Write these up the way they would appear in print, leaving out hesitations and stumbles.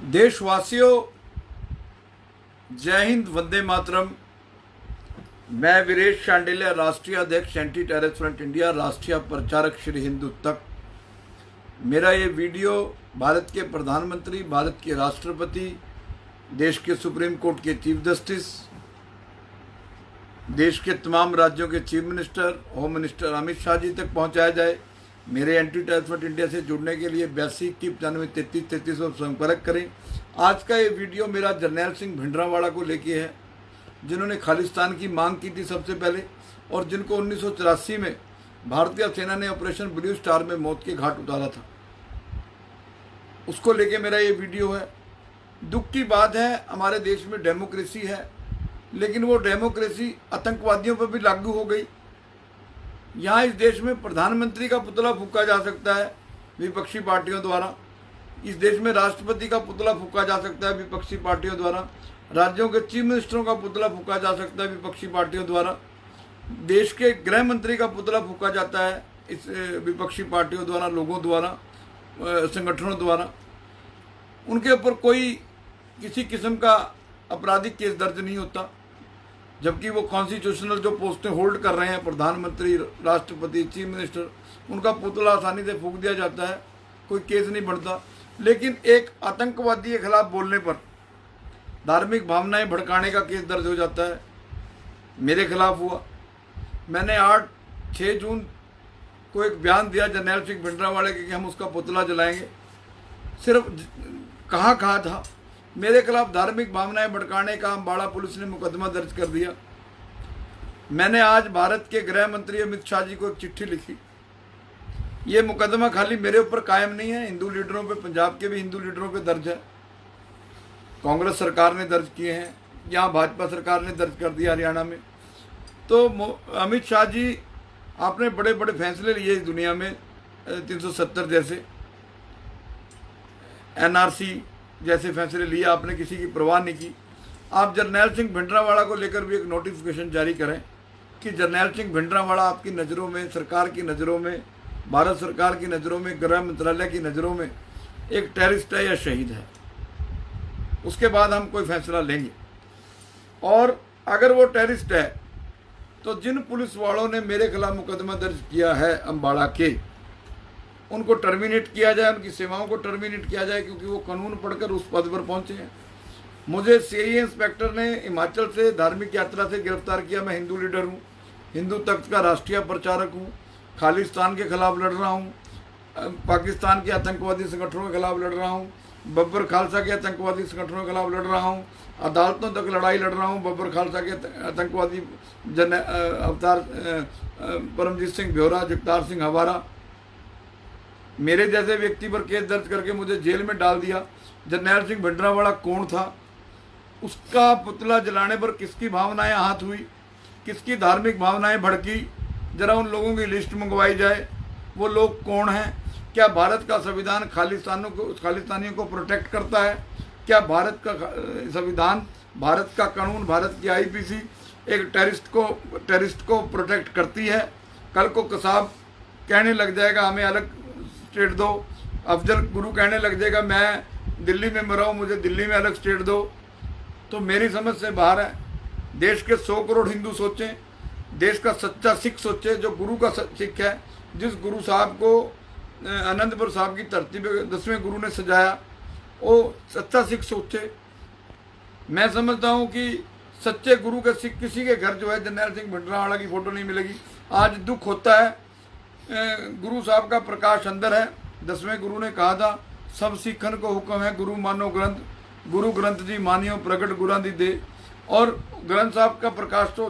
देशवासियों, जय हिंद, वंदे मातरम। मैं वीरेश शांडिल्य, राष्ट्रीय अध्यक्ष एंटी टेररिस्ट फ्रंट इंडिया, राष्ट्रीय प्रचारक श्री हिंदू तक। मेरा ये वीडियो भारत के प्रधानमंत्री, भारत के राष्ट्रपति, देश के सुप्रीम कोर्ट के चीफ जस्टिस, देश के तमाम राज्यों के chief minister, home minister Amit Shah ji तक पहुंचाया जाए। मेरे एंटी टेररिस्ट फ्रंट इंडिया से जुड़ने के लिए 82-91-33-33 पर संपर्क करें। आज का ये वीडियो मेरा जर्नैल सिंह भिंडरावाला को लेके है, जिन्होंने खालिस्तान की मांग की थी सबसे पहले, और जिनको 1984 में भारतीय सेना ने ऑपरेशन ब्लू स्टार में मौत के घाट उतारा था। उसको लेके मेरा ये वीडियो है। दुख की बात है, हमारे देश में डेमोक्रेसी है, लेकिन वो डेमोक्रेसी आतंकवादियों पर भी लागू हो गई। यहाँ इस देश में प्रधानमंत्री का पुतला फूंका जा सकता है विपक्षी पार्टियों द्वारा, इस देश में राष्ट्रपति का पुतला फूंका जा सकता है विपक्षी पार्टियों द्वारा, राज्यों के चीफ मिनिस्टरों का पुतला फूंका जा सकता है विपक्षी पार्टियों द्वारा, देश के गृह मंत्री का पुतला फूंका जाता है इस विपक्षी पार्टियों द्वारा, लोगों द्वारा, संगठनों द्वारा। उनके ऊपर कोई किसी किस्म का आपराधिक केस दर्ज नहीं होता, जबकि वो कॉन्स्टिट्यूशनल जो पोस्टें होल्ड कर रहे हैं, प्रधानमंत्री, राष्ट्रपति, चीफ मिनिस्टर, उनका पुतला आसानी से फूंक दिया जाता है, कोई केस नहीं बढ़ता। लेकिन एक आतंकवादी के खिलाफ बोलने पर धार्मिक भावनाएं भड़काने का केस दर्ज हो जाता है। मेरे खिलाफ हुआ। मैंने 6 जून को एक बयान दिया जर्नैल सिंह भिंडरावाले के कि हम उसका पुतला जलाएंगे। सिर्फ कहाँ था। मेरे खिलाफ धार्मिक भावनाएं भड़काने का अम्बाड़ा पुलिस ने मुकदमा दर्ज कर दिया। मैंने आज भारत के गृह मंत्री अमित शाह जी को एक चिट्ठी लिखी। ये मुकदमा खाली मेरे ऊपर कायम नहीं है, हिंदू लीडरों पे, पंजाब के भी हिंदू लीडरों पे दर्ज है। कांग्रेस सरकार ने दर्ज किए हैं, यहाँ भाजपा सरकार ने दर्ज कर दिया हरियाणा में। तो अमित शाह जी, आपने बड़े बड़े फैसले लिए इस दुनिया में, 370 जैसे, NRC जैसे फैसले लिए, आपने किसी की परवाह नहीं की। आप जर्नैल सिंह भिंडरावाला को लेकर भी एक नोटिफिकेशन जारी करें कि जर्नैल सिंह भिंडरावाला आपकी नज़रों में, सरकार की नज़रों में, भारत सरकार की नज़रों में, गृह मंत्रालय की नज़रों में एक टेररिस्ट है या शहीद है। उसके बाद हम कोई फैसला लेंगे। और अगर वो टेररिस्ट है तो जिन पुलिस वालों ने मेरे खिलाफ मुकदमा दर्ज किया है अम्बाड़ा के, उनको टर्मिनेट किया जाए, उनकी सेवाओं को टर्मिनेट किया जाए, क्योंकि वो कानून पढ़कर उस पद पर पहुंचे हैं। मुझे CIA इंस्पेक्टर ने हिमाचल से धार्मिक यात्रा से गिरफ्तार किया। मैं हिंदू लीडर हूँ, हिंदू तख्त का राष्ट्रीय प्रचारक हूँ, खालिस्तान के खिलाफ लड़ रहा हूँ, पाकिस्तान के आतंकवादी संगठनों के खिलाफ लड़ रहा हूँ, बब्बर खालसा के आतंकवादी संगठनों के खिलाफ लड़ रहा हूँ, अदालतों तक लड़ाई लड़ रहा हूँ। बब्बर खालसा के आतंकवादी अवतार परमजीत सिंह ब्योरा, जगतार सिंह हवारा, मेरे जैसे व्यक्ति पर केस दर्ज करके मुझे जेल में डाल दिया। जर्नैल सिंह भिंडरावाला कौन था? उसका पुतला जलाने पर किसकी भावनाएं आहत हुई, किसकी धार्मिक भावनाएं भड़की? जरा उन लोगों की लिस्ट मंगवाई जाए। वो लोग कौन हैं? क्या भारत का संविधान खालिस्तानियों को प्रोटेक्ट करता है? क्या भारत का संविधान, भारत का कानून, भारत की IPC एक टेररिस्ट को प्रोटेक्ट करती है? कल को कसाब कहने लग जाएगा हमें अलग स्टेट दो, अफजल गुरु कहने लग जाएगा मैं दिल्ली में मरा हूँ, मुझे दिल्ली में अलग स्टेट दो, तो मेरी समझ से बाहर है। देश के 100 करोड़ हिंदू सोचें, देश का सच्चा सिख सोचे, जो गुरु का सिख है, जिस गुरु साहब को आनंदपुर साहब की धरती पे 10वें गुरु ने सजाया, वो सच्चा सिख सोचे। मैं समझता हूँ कि सच्चे गुरु के सिख किसी के घर जो है जर्नैल सिंह भिंडरावाला की फोटो नहीं मिलेगी। आज दुख होता है, गुरु साहब का प्रकाश अंदर है। 10वें गुरु ने कहा था, सब सिखन को हुक्म है गुरु मानो ग्रंथ, गुरु ग्रंथ जी मानियो प्रगट गुरां दी दे। और ग्रंथ साहब का प्रकाश तो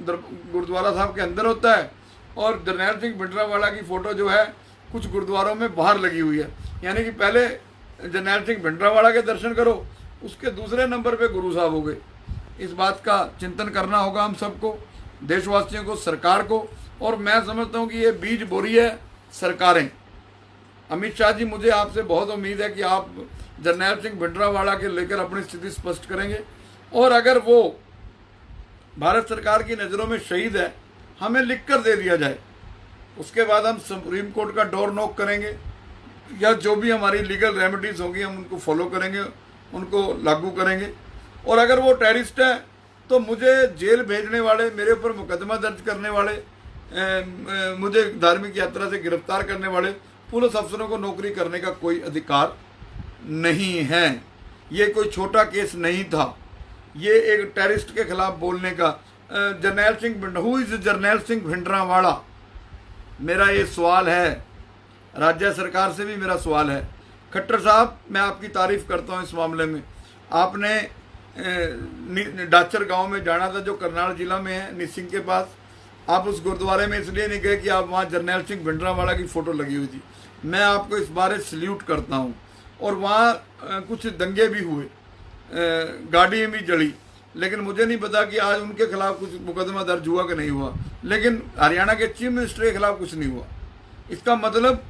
गुरुद्वारा साहब के अंदर होता है, और जर्नैल सिंह भिंडरावाला की फोटो जो है कुछ गुरुद्वारों में बाहर लगी हुई है। यानी कि पहले जर्नैल सिंह भिंडरावाला के दर्शन करो, उसके दूसरे नंबर पे गुरु साहब हो गए। इस बात का चिंतन करना होगा हम सबको, देशवासियों को, सरकार को। और मैं समझता हूँ कि ये बीज बो रही है सरकारें। अमित शाह जी, मुझे आपसे बहुत उम्मीद है कि आप जर्नैल सिंह भिंडरावाला के लेकर अपनी स्थिति स्पष्ट करेंगे, और अगर वो भारत सरकार की नज़रों में शहीद है, हमें लिख कर दे दिया जाए। उसके बाद हम सुप्रीम कोर्ट का डोर नॉक करेंगे, या जो भी हमारी लीगल रेमेडीज होंगी हम उनको फॉलो करेंगे। उनको लागू करेंगे। और अगर वो टेररिस्ट है तो मुझे जेल भेजने वाले, मेरे ऊपर मुकदमा दर्ज करने वाले, मुझे धार्मिक यात्रा से गिरफ्तार करने वाले पुलिस अफसरों को नौकरी करने का कोई अधिकार नहीं है। ये कोई छोटा केस नहीं था, ये एक टेररिस्ट के खिलाफ बोलने का। जरनैल सिंह भिंडरावाला, हु इज जरनैल सिंह भिंडरावाला, मेरा ये सवाल है, राज्य सरकार से भी मेरा सवाल है। खट्टर साहब, मैं आपकी तारीफ करता हूँ इस मामले में। आपने डाचर गांव में जाना था जो करनाल जिला में है, निसिंग के पास। आप उस गुरुद्वारे में इसलिए नहीं गए कि आप वहाँ जरनैल सिंह भिंडरावाला की फ़ोटो लगी हुई थी। मैं आपको इस बारे सल्यूट करता हूँ। और वहाँ कुछ दंगे भी हुए, गाड़ियाँ भी जली, लेकिन मुझे नहीं पता कि आज उनके खिलाफ कुछ मुकदमा दर्ज हुआ कि नहीं हुआ। लेकिन हरियाणा के चीफ मिनिस्टर के खिलाफ कुछ नहीं हुआ। इसका मतलब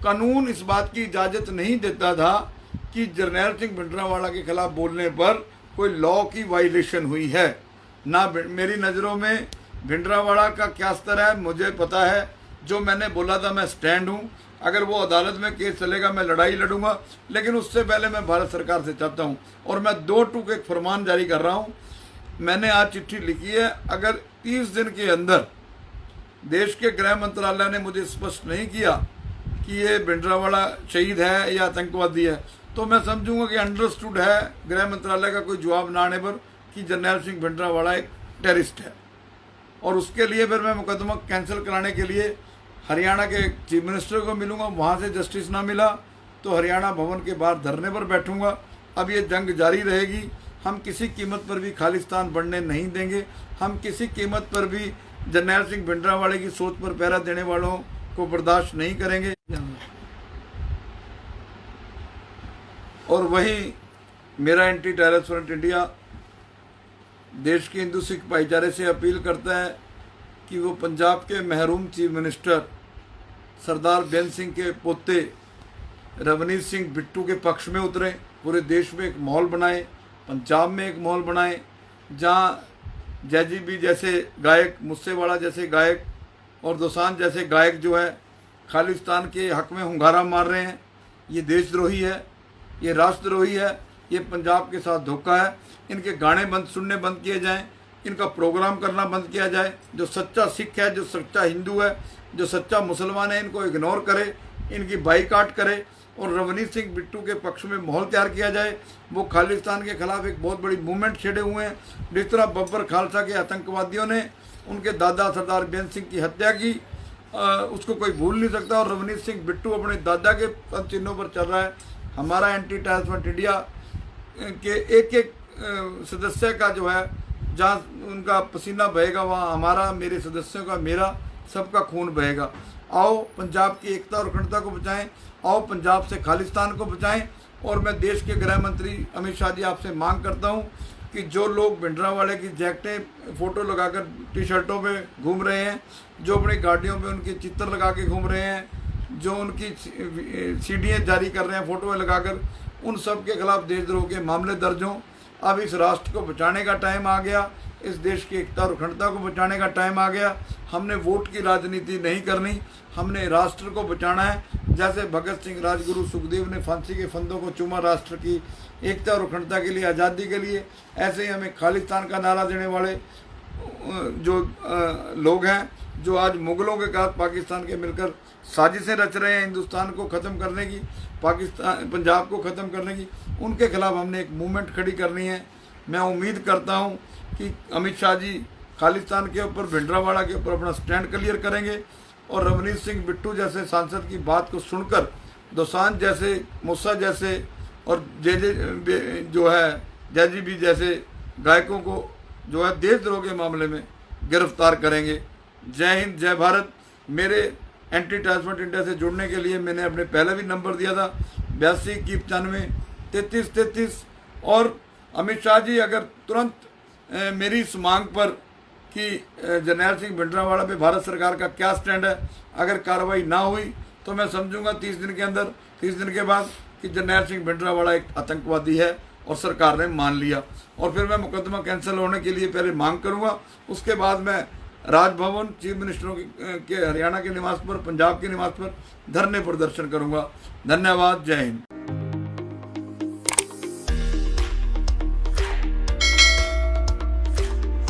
कानून इस बात की इजाज़त नहीं देता था कि जरनैल सिंह भिंडरावाला के खिलाफ बोलने पर कोई लॉ की वायलेशन हुई है। ना मेरी नज़रों में भिंडरावाला का क्या स्तर है मुझे पता है। जो मैंने बोला था, मैं स्टैंड हूँ। अगर वो अदालत में केस चलेगा, मैं लड़ाई लड़ूंगा, लेकिन उससे पहले मैं भारत सरकार से चाहता हूँ, और मैं 2 टूक एक फरमान जारी कर रहा हूँ। मैंने आज चिट्ठी लिखी है, अगर 30 दिन के अंदर देश के गृह मंत्रालय ने मुझे स्पष्ट नहीं किया कि ये भिंडरावाला शहीद है या आतंकवादी है, तो मैं समझूंगा कि अंडरस्टूड है गृह मंत्रालय का कोई जवाब ना आने पर कि जरनैल सिंह भिंडरावाला एक टेररिस्ट है। और उसके लिए फिर मैं मुकदमा कैंसिल कराने के लिए हरियाणा के चीफ मिनिस्टर को मिलूंगा। वहाँ से जस्टिस ना मिला तो हरियाणा भवन के बाहर धरने पर बैठूंगा। अब ये जंग जारी रहेगी। हम किसी कीमत पर भी खालिस्तान बढ़ने नहीं देंगे। हम किसी कीमत पर भी जरनैल सिंह भिंडरावाले की सोच पर पहरा देने वालों को बर्दाश्त नहीं करेंगे। और वहीं मेरा एंटी टेररिस्ट फ्रंट इंडिया देश के हिंदू सिख भाईचारे से अपील करता है कि वो पंजाब के महरूम चीफ मिनिस्टर सरदार बेन सिंह के पोते रवनीत सिंह बिट्टू के पक्ष में उतरें। पूरे देश में एक माहौल बनाएं, पंजाब में एक माहौल बनाएं जहाँ जैजीबी जैसे गायक, मुस्सेवाड़ा जैसे गायक और दोसांझ जैसे गायक जो है खालिस्तान के हक में हुंगारा मार रहे हैं। ये देशद्रोही है, ये राष्ट्रद्रोही है, ये पंजाब के साथ धोखा है। इनके गाने सुनने बंद किए जाएं, इनका प्रोग्राम करना बंद किया जाए। जो सच्चा सिख है, जो सच्चा हिंदू है, जो सच्चा मुसलमान है, इनको इग्नोर करे, इनकी बाईकाट करे और रवनीत सिंह बिट्टू के पक्ष में माहौल तैयार किया जाए। वो खालिस्तान के खिलाफ एक बहुत बड़ी मूवमेंट छेड़े हुए हैं। जिस तरह बब्बर खालसा के आतंकवादियों ने उनके दादा सरदार बेन सिंह की हत्या की, उसको कोई भूल नहीं सकता। और रवनीत सिंह बिट्टू अपने दादा के पद चिन्हों पर चल रहा है। हमारा एंटी टेररिस्ट फ्रंट इंडिया के एक एक सदस्य का जो है, जहाँ उनका पसीना बहेगा वहाँ हमारा, मेरे सदस्यों का, मेरा, सबका खून बहेगा। आओ पंजाब की एकता और अखंडता को बचाएं, आओ पंजाब से खालिस्तान को बचाएं। और मैं देश के गृह मंत्री अमित शाह जी आपसे मांग करता हूं कि जो लोग भिंडरावाले की जैकेटें फ़ोटो लगाकर टी शर्टों पे घूम रहे हैं, जो अपनी गाड़ियों पे उनके चित्र लगा के घूम रहे हैं, जो उनकी सीढ़ियाँ जारी कर रहे हैं फ़ोटो लगाकर, उन सब के खिलाफ देशद्रोह के मामले दर्ज हों। अब इस राष्ट्र को बचाने का टाइम आ गया, इस देश की एकता और अखंडता को बचाने का टाइम आ गया। हमने वोट की राजनीति नहीं करनी, हमने राष्ट्र को बचाना है। जैसे भगत सिंह, राजगुरु, सुखदेव ने फांसी के फंदों को चूमा राष्ट्र की एकता और अखंडता के लिए, आज़ादी के लिए, ऐसे ही हमें खालिस्तान का नारा देने वाले जो लोग हैं, जो आज मुगलों के साथ पाकिस्तान के मिलकर साजिशें रच रहे हैं हिंदुस्तान को ख़त्म करने की, पाकिस्तान पंजाब को ख़त्म करने की, उनके खिलाफ हमने एक मूवमेंट खड़ी करनी है। मैं उम्मीद करता हूं कि अमित शाह जी खालिस्तान के ऊपर, भिंडरावाला के ऊपर अपना स्टैंड क्लियर करेंगे और रवनीत सिंह बिट्टू जैसे सांसद की बात को सुनकर दोसांझ जैसे, मूसा जैसे और जो है जैजीबी जैसे गायकों को जो है देशद्रोह के मामले में गिरफ्तार करेंगे। जय हिंद, जय भारत। मेरे एंटी टेररिस्ट फ्रंट इंडिया से जुड़ने के लिए मैंने अपने पहले भी नंबर दिया था 82-95-33-33। और अमित शाह जी अगर तुरंत मेरी इस मांग पर कि जरनैल सिंह भिंडरावाला पे भारत सरकार का क्या स्टैंड है, अगर कार्रवाई ना हुई तो मैं समझूंगा 30 दिन के अंदर, 30 दिन के बाद कि जरनैल सिंह भिंडरावाला एक आतंकवादी है और सरकार ने मान लिया। और फिर मैं मुकदमा कैंसिल होने के लिए पहले मांग करूंगा, उसके बाद मैं राजभवन, चीफ मिनिस्टरों के हरियाणा के निवास पर, पंजाब के निवास पर धरने प्रदर्शन करूंगा। धन्यवाद। जय हिंद।